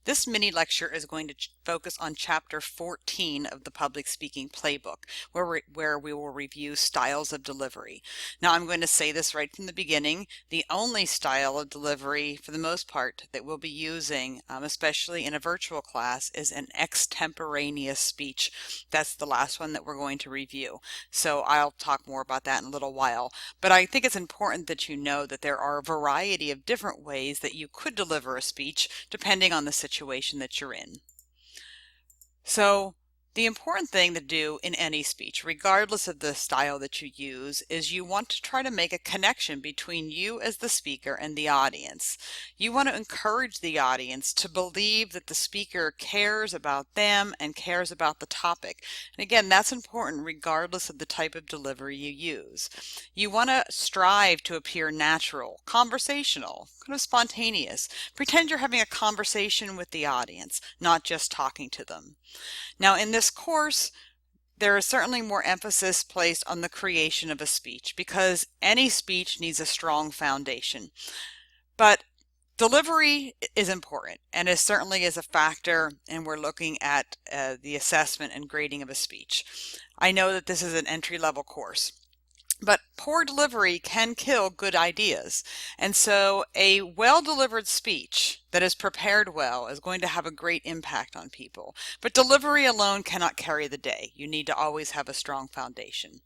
This mini lecture is going to focus on Chapter 14 of the Public Speaking Playbook, where we will review styles of delivery. Now, I'm going to say this right from the beginning. The only style of delivery, for the most part, that we'll be using, especially in a virtual class, is an extemporaneous speech. That's the last one that we're going to review. So I'll talk more about that in a little while. But I think it's important that you know that there are a variety of different ways that you could deliver a speech depending on the situation that you're in. So the important thing to do in any speech, regardless of the style that you use, is you want to try to make a connection between you as the speaker and the audience. You want to encourage the audience to believe that the speaker cares about them and cares about the topic. And again, that's important regardless of the type of delivery you use. You want to strive to appear natural, conversational, kind of spontaneous. Pretend you're having a conversation with the audience, not just talking to them. Now, in this course, there is certainly more emphasis placed on the creation of a speech because any speech needs a strong foundation. But delivery is important and it certainly is a factor, and we're looking at the assessment and grading of a speech. I know that this is an entry-level course, but poor delivery can kill good ideas. And so a well-delivered speech that is prepared well is going to have a great impact on people. But delivery alone cannot carry the day. You need to always have a strong foundation.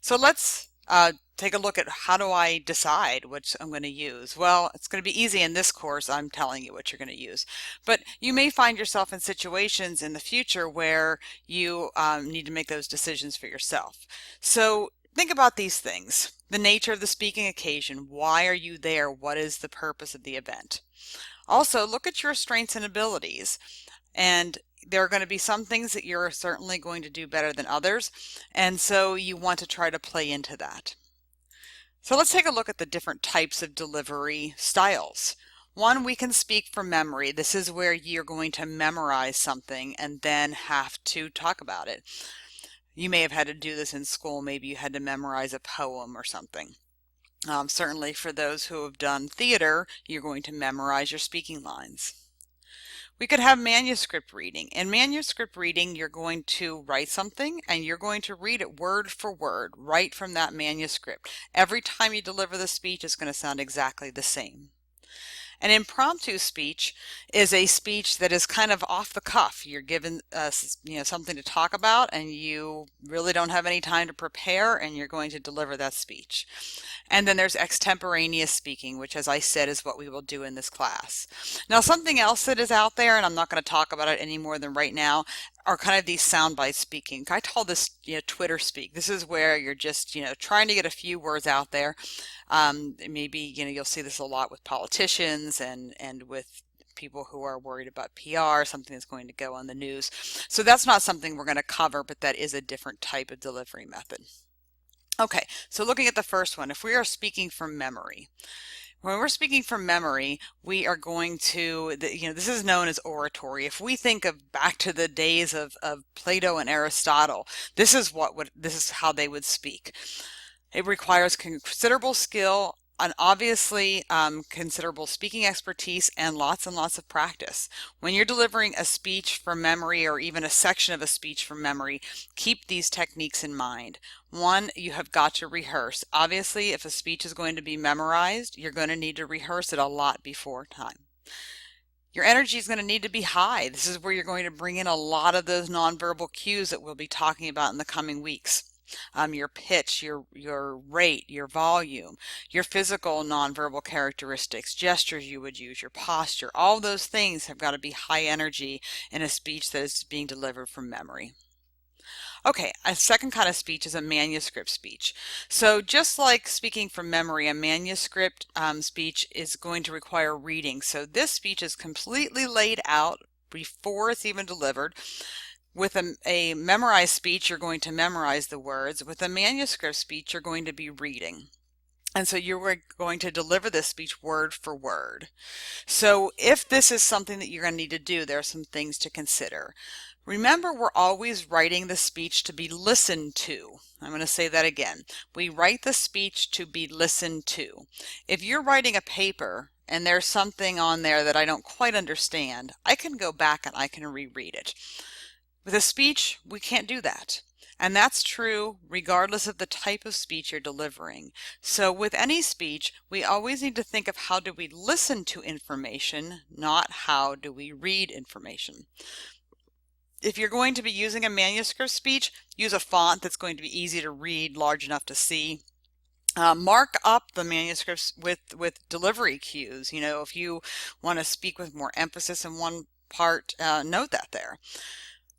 So let's take a look at how do I decide which I'm going to use. Well, it's going to be easy in this course. I'm telling you what you're going to use. But you may find yourself in situations in the future where you need to make those decisions for yourself. So think about these things. The nature of the speaking occasion. Why are you there? What is the purpose of the event? Also, look at your strengths and abilities. And there are going to be some things that you're certainly going to do better than others. And so you want to try to play into that. So let's take a look at the different types of delivery styles. One, we can speak from memory. This is where you're going to memorize something and then have to talk about it. You may have had to do this in school. Maybe you had to memorize a poem or something. Certainly for those who have done theater, you're going to memorize your speaking lines. We could have manuscript reading. In manuscript reading, you're going to write something and you're going to read it word for word, right from that manuscript. Every time you deliver the speech, it's going to sound exactly the same. An impromptu speech is a speech that is kind of off the cuff. You're given something to talk about and you really don't have any time to prepare and you're going to deliver that speech. And then there's extemporaneous speaking, which, as I said, is what we will do in this class. Now, something else that is out there, and I'm not going to talk about it any more than right now, are kind of these soundbite speaking. I call this Twitter speak. This is where you're just trying to get a few words out there. Maybe you'll see this a lot with politicians and with people who are worried about PR, something that's going to go on the news. So that's not something we're going to cover, but that is a different type of delivery method. Okay, so looking at the first one, if we are speaking from memory. When we're speaking from memory, we are going to, this is known as oratory. If we think of back to the days of Plato and Aristotle, this is how they would speak. It requires considerable skill and obviously considerable speaking expertise and lots of practice. When you're delivering a speech from memory or even a section of a speech from memory, keep these techniques in mind. One, you have got to rehearse. Obviously, if a speech is going to be memorized, you're going to need to rehearse it a lot before time. Your energy is going to need to be high. This is where you're going to bring in a lot of those nonverbal cues that we'll be talking about in the coming weeks. Your pitch, your rate, your volume, your physical nonverbal characteristics, gestures you would use, your posture, all those things have got to be high energy in a speech that is being delivered from memory. Okay, a second kind of speech is a manuscript speech. So just like speaking from memory, a manuscript speech is going to require reading. So this speech is completely laid out before it's even delivered. With a memorized speech, you're going to memorize the words. With a manuscript speech, you're going to be reading. And so you're going to deliver this speech word for word. So if this is something that you're going to need to do, there are some things to consider. Remember, we're always writing the speech to be listened to. I'm going to say that again. We write the speech to be listened to. If you're writing a paper and there's something on there that I don't quite understand, I can go back and I can reread it. With a speech, we can't do that. And that's true regardless of the type of speech you're delivering. So with any speech, we always need to think of how do we listen to information, not how do we read information. If you're going to be using a manuscript speech, use a font that's going to be easy to read, large enough to see. Mark up the manuscripts with delivery cues. If you want to speak with more emphasis in one part, note that there.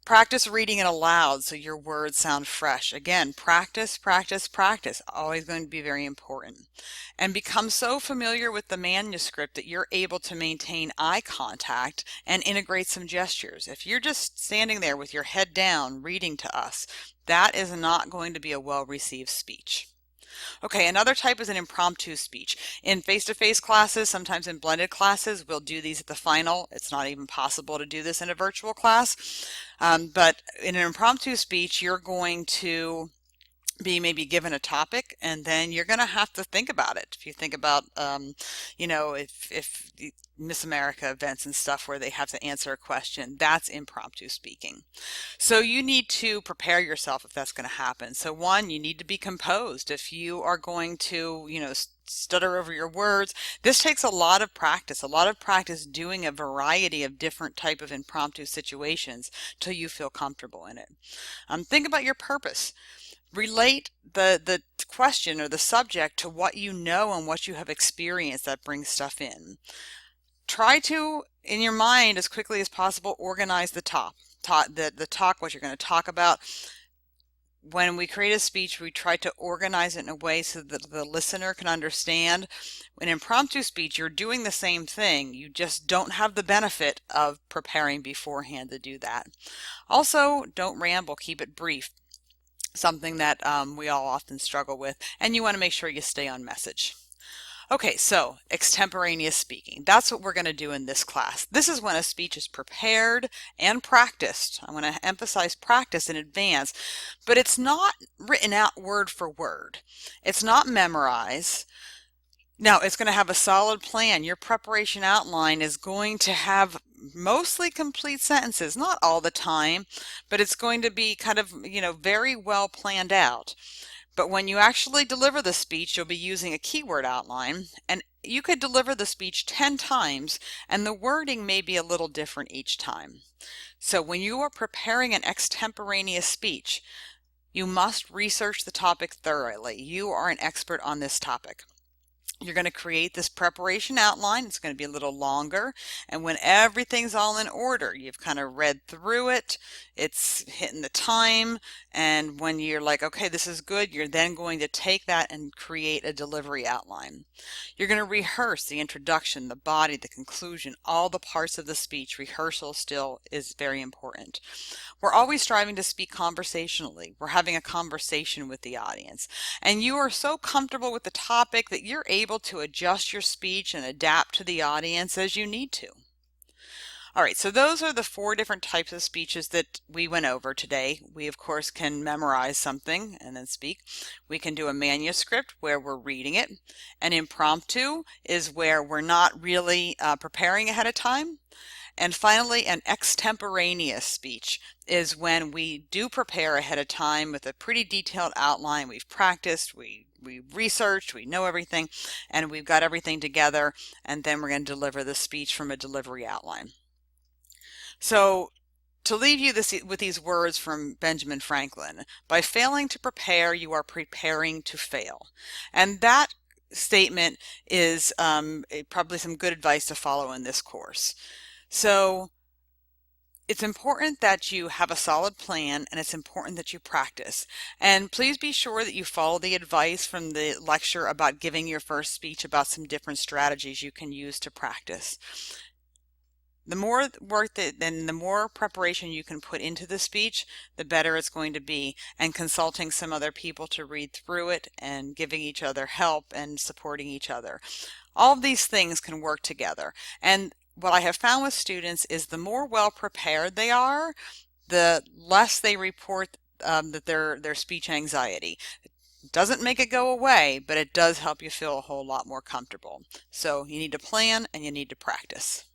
Practice reading it aloud so your words sound fresh. Again, practice, practice, practice. Always going to be very important. And become so familiar with the manuscript that you're able to maintain eye contact and integrate some gestures. If you're just standing there with your head down reading to us, that is not going to be a well-received speech. Okay, another type is an impromptu speech. In face-to-face classes, sometimes in blended classes, we'll do these at the final. It's not even possible to do this in a virtual class. But in an impromptu speech, you're going to be maybe given a topic, and then you're going to have to think about it. If you think about, if Miss America events and stuff where they have to answer a question, that's impromptu speaking. So you need to prepare yourself if that's going to happen. So one, you need to be composed. If you are going to, stutter over your words, this takes a lot of practice doing a variety of different type of impromptu situations till you feel comfortable in it. Think about your purpose. Relate the question or the subject to what you know and what you have experienced that brings stuff in. Try to, in your mind, as quickly as possible, organize the talk, what you're going to talk about. When we create a speech, we try to organize it in a way so that the listener can understand. In impromptu speech, you're doing the same thing. You just don't have the benefit of preparing beforehand to do that. Also, don't ramble. Keep it brief. Something that we all often struggle with, and you want to make sure you stay on message. Okay, so extemporaneous speaking. That's what we're going to do in this class. This is when a speech is prepared and practiced. I want to emphasize practice in advance, but it's not written out word for word. It's not memorized. Now, it's going to have a solid plan. Your preparation outline is going to have mostly complete sentences, not all the time, but it's going to be kind of, very well planned out. But when you actually deliver the speech, you'll be using a keyword outline, and you could deliver the speech 10 times, and the wording may be a little different each time. So when you are preparing an extemporaneous speech, you must research the topic thoroughly. You are an expert on this topic. You're going to create this preparation outline. It's going to be a little longer, and when everything's all in order, you've kind of read through it, it's hitting the time, and when you're like, okay, this is good, you're then going to take that and create a delivery outline. You're going to rehearse the introduction, the body, the conclusion, all the parts of the speech. Rehearsal still is very important. We're always striving to speak conversationally. We're having a conversation with the audience, and you are so comfortable with the topic that you're able to adjust your speech and adapt to the audience as you need to. All right, so those are the 4 different types of speeches that we went over today. We, of course, can memorize something and then speak. We can do a manuscript where we're reading it. An impromptu is where we're not really preparing ahead of time. And finally, an extemporaneous speech is when we do prepare ahead of time with a pretty detailed outline. We've practiced, we researched, we know everything, and we've got everything together, and then we're going to deliver the speech from a delivery outline. So to leave you with these words from Benjamin Franklin, by failing to prepare, you are preparing to fail. And that statement is probably some good advice to follow in this course. So it's important that you have a solid plan, and it's important that you practice. And please be sure that you follow the advice from the lecture about giving your first speech about some different strategies you can use to practice. The more work and the more preparation you can put into the speech, the better it's going to be. And consulting some other people to read through it and giving each other help and supporting each other. All of these things can work together. And what I have found with students is the more well prepared they are, the less they report that their speech anxiety. Doesn't make it go away, but it does help you feel a whole lot more comfortable. So you need to plan and you need to practice.